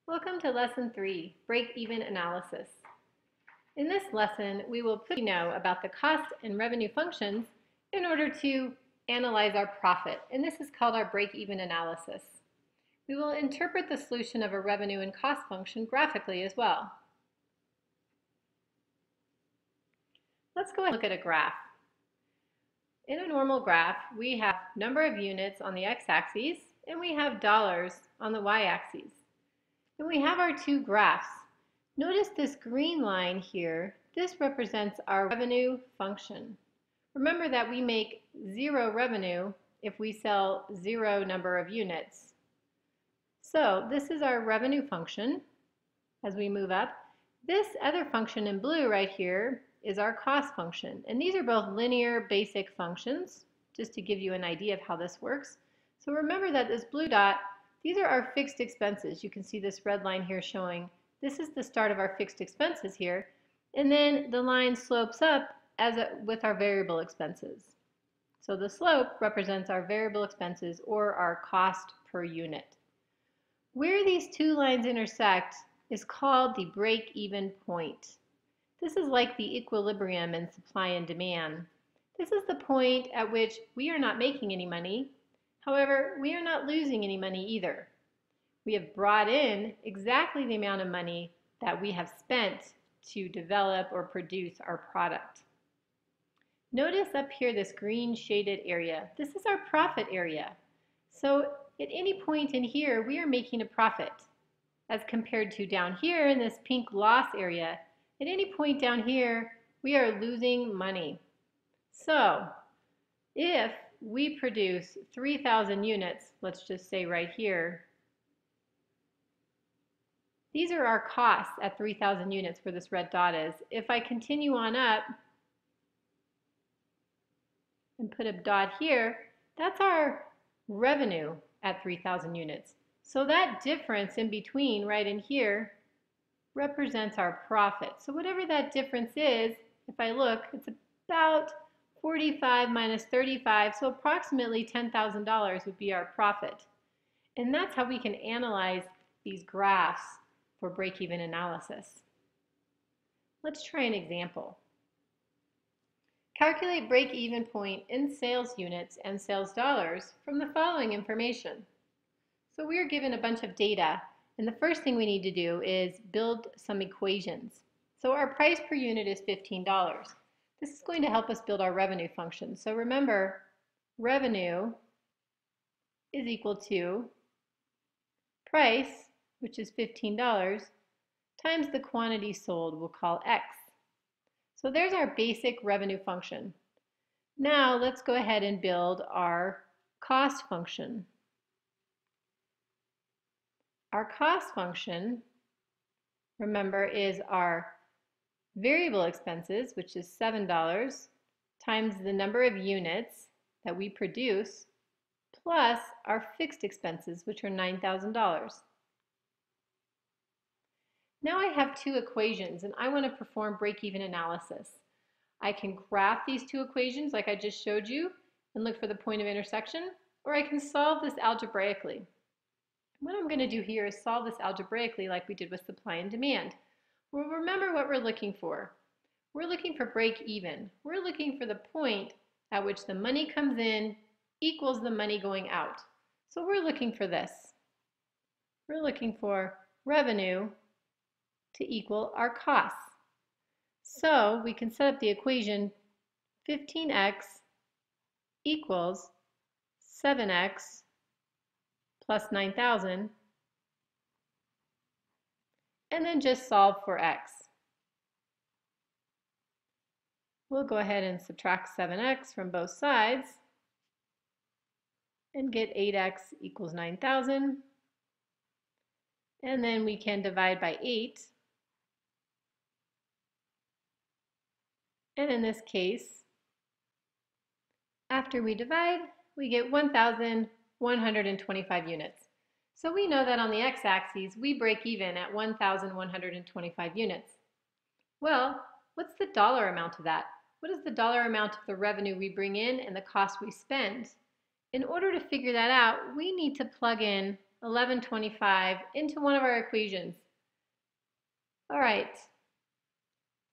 Welcome to Lesson 3, Break-Even Analysis. In this lesson, we will put you know about the cost and revenue functions in order to analyze our profit, and this is called our break-even analysis. We will interpret the solution of a revenue and cost function graphically as well. Let's go ahead and look at a graph. In a normal graph, we have number of units on the x-axis and we have dollars on the y-axis. And we have our two graphs. Notice this green line here. This represents our revenue function. Remember that we make zero revenue if we sell zero number of units. So this is our revenue function as we move up. This other function in blue right here is our cost function. And these are both linear basic functions, just to give you an idea of how this works. So remember that this blue dot, these are our fixed expenses. You can see this red line here showing this is the start of our fixed expenses here. And then the line slopes up with our variable expenses. So the slope represents our variable expenses or our cost per unit. Where these two lines intersect is called the break-even point. This is like the equilibrium in supply and demand. This is the point at which we are not making any money. However, we are not losing any money either. We have brought in exactly the amount of money that we have spent to develop or produce our product. Notice up here this green shaded area. This is our profit area. So at any point in here, we are making a profit as compared to down here in this pink loss area. At any point down here, we are losing money. So if we produce 3,000 units, let's just say right here, these are our costs at 3,000 units where this red dot is. If I continue on up and put a dot here, that's our revenue at 3,000 units. So that difference in between right in here represents our profit. So whatever that difference is, if I look, it's about 45 minus 35, so approximately $10,000 would be our profit. And that's how we can analyze these graphs for break-even analysis. Let's try an example. Calculate break-even point in sales units and sales dollars from the following information. So we are given a bunch of data, and the first thing we need to do is build some equations. So our price per unit is $15. This is going to help us build our revenue function. So remember, revenue is equal to price, which is $15, times the quantity sold, we'll call X. So there's our basic revenue function. Now let's go ahead and build our cost function. Our cost function, remember, is our variable expenses, which is $7, times the number of units that we produce, plus our fixed expenses, which are $9,000. Now I have two equations, and I want to perform break-even analysis. I can graph these two equations like I just showed you and look for the point of intersection, or I can solve this algebraically. What I'm going to do here is solve this algebraically like we did with supply and demand. Well, remember what we're looking for. We're looking for break even. We're looking for the point at which the money comes in equals the money going out. So we're looking for this. We're looking for revenue to equal our costs. So we can set up the equation 15x equals 7x plus 9,000, and then just solve for x. We'll go ahead and subtract 7x from both sides and get 8x equals 9,000. And then we can divide by 8. And in this case, after we divide, we get 1,125 units. So we know that on the x-axis, we break even at 1,125 units. Well, what's the dollar amount of that? What is the dollar amount of the revenue we bring in and the cost we spend? In order to figure that out, we need to plug in 1125 into one of our equations. All right,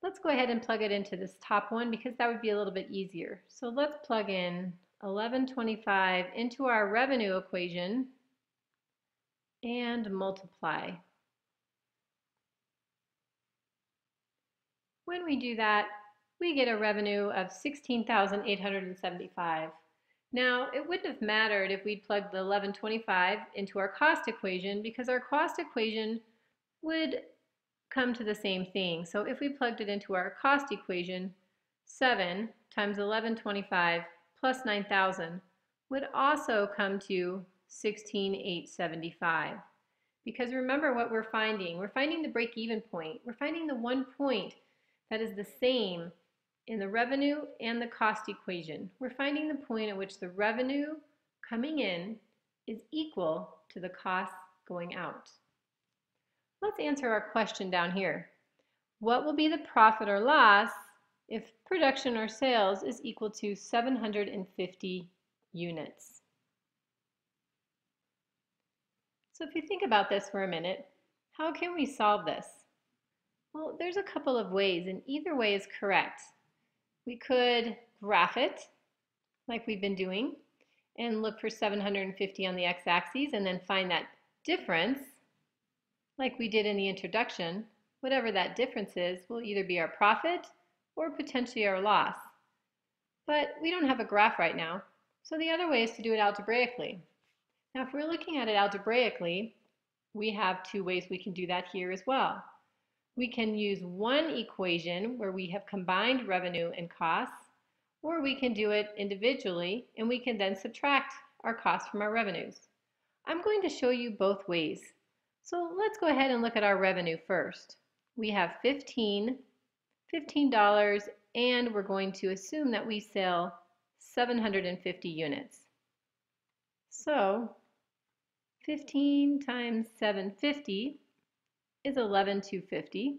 let's go ahead and plug it into this top one because that would be a little bit easier. So let's plug in 1125 into our revenue equation and multiply. When we do that, we get a revenue of $16,875. Now, it wouldn't have mattered if we'd plugged the 1125 into our cost equation because our cost equation would come to the same thing. So if we plugged it into our cost equation, 7 times 1125 plus 9,000 would also come to 16,875. Because remember what we're finding. We're finding the break-even point. We're finding the one point that is the same in the revenue and the cost equation. We're finding the point at which the revenue coming in is equal to the cost going out. Let's answer our question down here. What will be the profit or loss if production or sales is equal to 750 units? So if you think about this for a minute, how can we solve this? Well, there's a couple of ways, and either way is correct. We could graph it, like we've been doing, and look for 750 on the x-axis and then find that difference, like we did in the introduction. Whatever that difference is will either be our profit or potentially our loss. But we don't have a graph right now, so the other way is to do it algebraically. Now, if we're looking at it algebraically, we have two ways we can do that here as well. We can use one equation where we have combined revenue and costs, or we can do it individually and we can then subtract our costs from our revenues. I'm going to show you both ways. So let's go ahead and look at our revenue first. We have $15, and we're going to assume that we sell 750 units. So 15 times 750 is 11,250.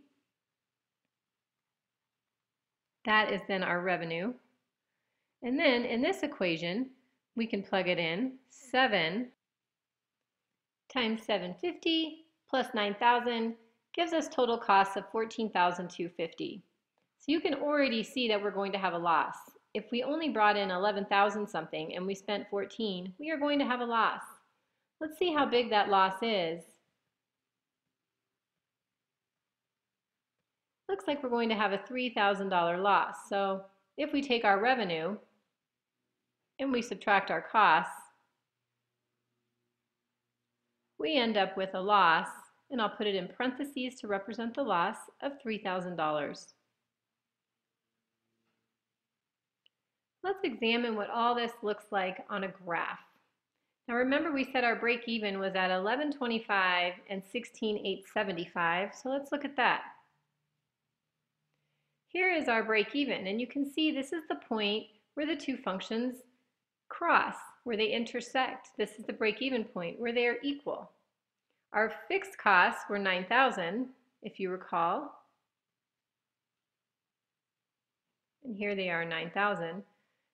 That is then our revenue. And then in this equation, we can plug it in. 7 times 750 plus 9,000 gives us total costs of 14,250. So you can already see that we're going to have a loss. If we only brought in 11,000 something and we spent 14, we are going to have a loss. Let's see how big that loss is. Looks like we're going to have a $3,000 loss. So if we take our revenue and we subtract our costs, we end up with a loss, and I'll put it in parentheses to represent the loss, of $3,000. Let's examine what all this looks like on a graph. Now remember we said our break even was at 1125 and 16,875, so let's look at that. Here is our break even, and you can see this is the point where the two functions cross, where they intersect. This is the break even point where they are equal. Our fixed costs were 9,000, if you recall. And here they are, 9,000.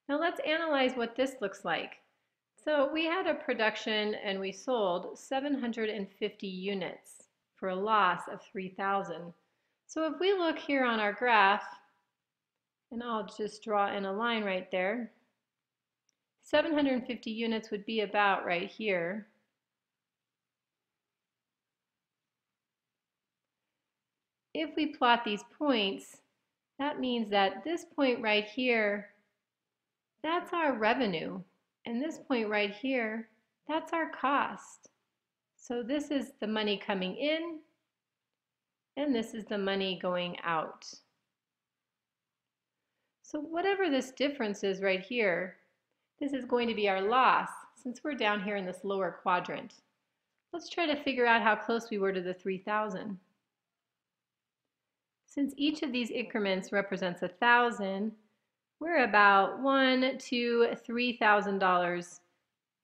Now let's analyze what this looks like. So we had a production and we sold 750 units for a loss of 3,000. So if we look here on our graph, and I'll just draw in a line right there, 750 units would be about right here. If we plot these points, that means that this point right here, that's our revenue. And this point right here, that's our cost. So this is the money coming in, and this is the money going out. So whatever this difference is right here, this is going to be our loss since we're down here in this lower quadrant. Let's try to figure out how close we were to the 3,000. Since each of these increments represents 1,000, we're about $1,000 to $3,000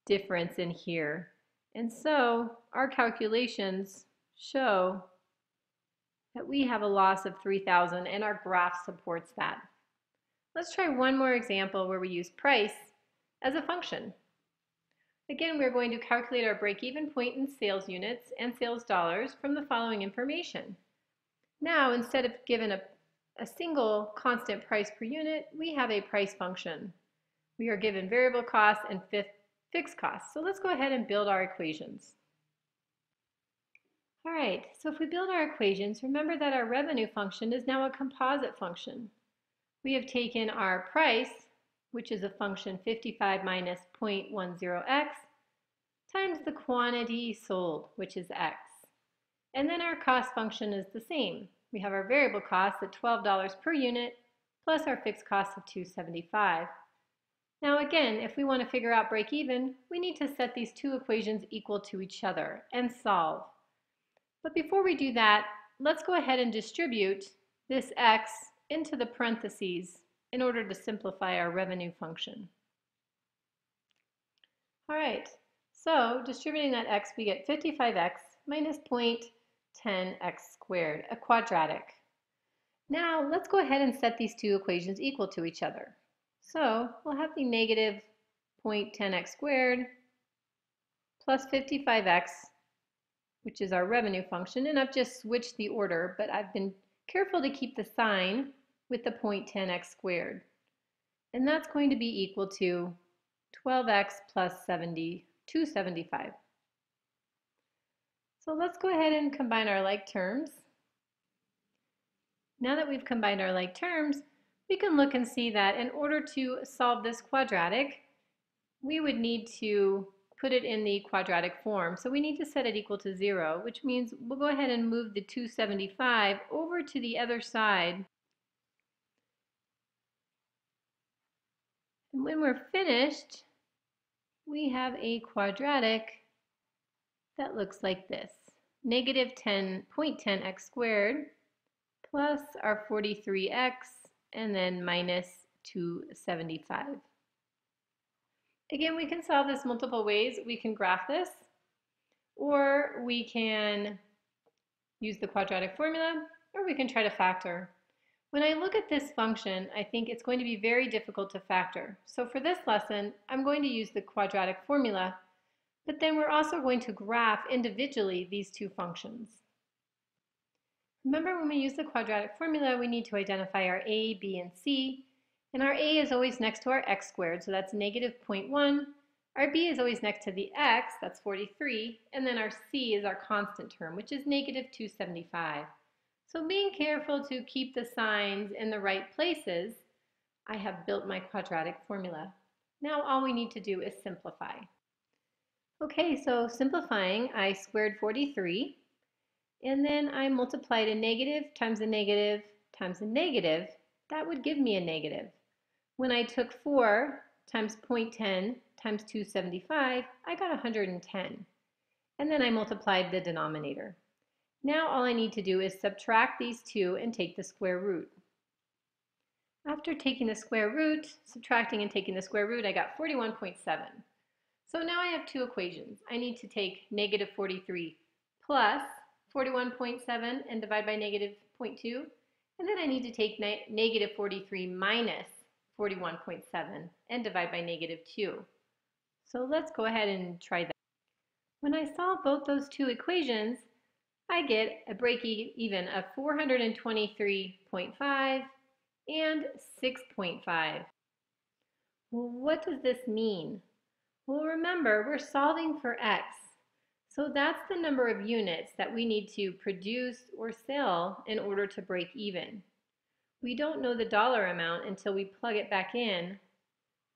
difference in here. And so our calculations show that we have a loss of 3,000, and our graph supports that. Let's try one more example where we use price as a function. Again, we're going to calculate our break-even point in sales units and sales dollars from the following information. Now, instead of given a single constant price per unit, we have a price function. We are given variable costs and fixed costs. So let's go ahead and build our equations. All right, so if we build our equations, remember that our revenue function is now a composite function. We have taken our price, which is a function 55 minus 0.10x, times the quantity sold, which is x. And then our cost function is the same. We have our variable costs at $12 per unit, plus our fixed costs of $2.75. Now again, if we want to figure out break even, we need to set these two equations equal to each other and solve. But before we do that, let's go ahead and distribute this x into the parentheses in order to simplify our revenue function. All right, so distributing that x, we get 55x minus 0.10x squared, a quadratic. Now let's go ahead and set these two equations equal to each other. So we'll have the negative 0.10x squared plus 55x, which is our revenue function, and I've just switched the order, but I've been careful to keep the sign with the 0.10x squared. And that's going to be equal to 12x plus 275. So let's go ahead and combine our like terms. Now that we've combined our like terms, we can look and see that in order to solve this quadratic, we would need to put it in the quadratic form. So we need to set it equal to 0, which means we'll go ahead and move the 275 over to the other side. And when we're finished, we have a quadratic that looks like this. Negative 0.10x squared plus our 43x and then minus 275. Again, we can solve this multiple ways. We can graph this, or we can use the quadratic formula, or we can try to factor. When I look at this function, I think it's going to be very difficult to factor. So for this lesson, I'm going to use the quadratic formula, but then we're also going to graph individually these two functions. Remember, when we use the quadratic formula, we need to identify our a, b, and c. And our a is always next to our x squared, so that's negative 0.1. Our b is always next to the x, that's 43. And then our c is our constant term, which is negative 275. So being careful to keep the signs in the right places, I have built my quadratic formula. Now all we need to do is simplify. Okay, so simplifying, I squared 43. And then I multiplied a negative times a negative times a negative. That would give me a negative. When I took 4 times 0.10 times 275, I got 110. And then I multiplied the denominator. Now all I need to do is subtract these two and take the square root. After taking the square root, subtracting and taking the square root, I got 41.7. So now I have two equations. I need to take negative 43 plus 41.7 and divide by negative 0.2. And then I need to take negative 43 minus 41.7 and divide by negative 2. So let's go ahead and try that. When I solve both those two equations, I get a break-even of 423.5 and 6.5. Well, what does this mean? Well, remember, we're solving for x. So that's the number of units that we need to produce or sell in order to break even. We don't know the dollar amount until we plug it back in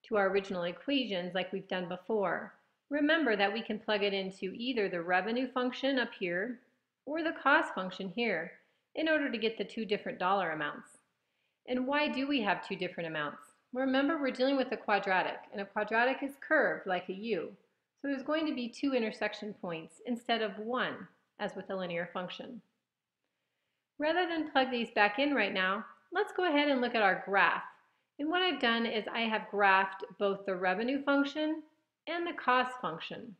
to our original equations like we've done before. Remember that we can plug it into either the revenue function up here or the cost function here in order to get the two different dollar amounts. And why do we have two different amounts? Remember, we're dealing with a quadratic, and a quadratic is curved like a U. So there's going to be two intersection points instead of one, as with a linear function. Rather than plug these back in right now, let's go ahead and look at our graph. And what I've done is I have graphed both the revenue function and the cost function.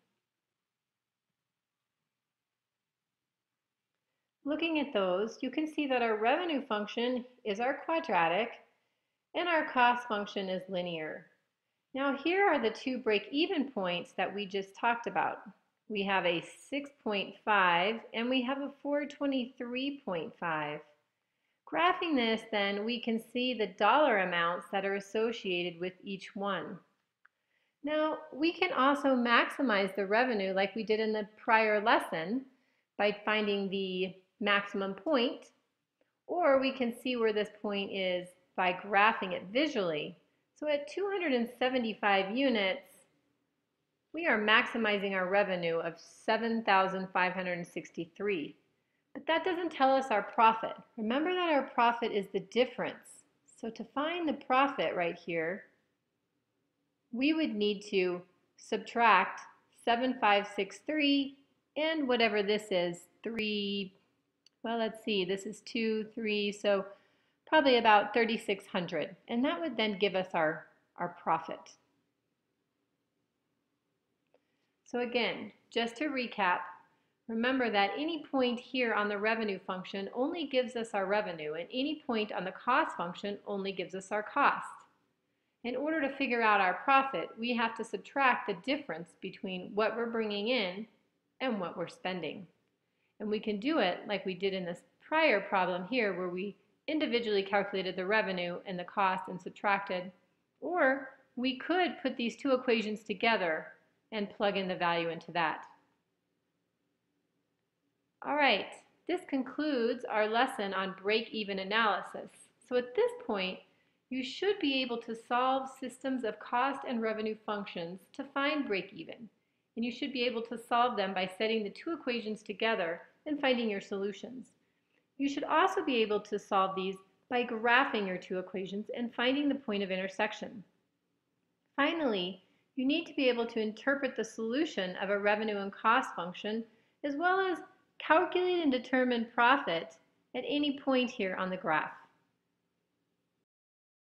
Looking at those, you can see that our revenue function is our quadratic and our cost function is linear. Now here are the two break-even points that we just talked about. We have a 6.5 and we have a 423.5. Graphing this, then, we can see the dollar amounts that are associated with each one. Now, we can also maximize the revenue like we did in the prior lesson by finding the maximum point, or we can see where this point is by graphing it visually. So at 275 units, we are maximizing our revenue of 7,563. But that doesn't tell us our profit. Remember that our profit is the difference. So to find the profit right here, we would need to subtract 7,563 and whatever this is, 3, well, let's see, this is 2, 3, so probably about 3,600. And that would then give us our profit. So again, just to recap, remember that any point here on the revenue function only gives us our revenue, and any point on the cost function only gives us our cost. In order to figure out our profit, we have to subtract the difference between what we're bringing in and what we're spending. And we can do it like we did in this prior problem here, where we individually calculated the revenue and the cost and subtracted, or we could put these two equations together and plug in the value into that. All right, this concludes our lesson on break-even analysis. So at this point, you should be able to solve systems of cost and revenue functions to find break-even. And you should be able to solve them by setting the two equations together and finding your solutions. You should also be able to solve these by graphing your two equations and finding the point of intersection. Finally, you need to be able to interpret the solution of a revenue and cost function, as well as calculate and determine profit at any point here on the graph.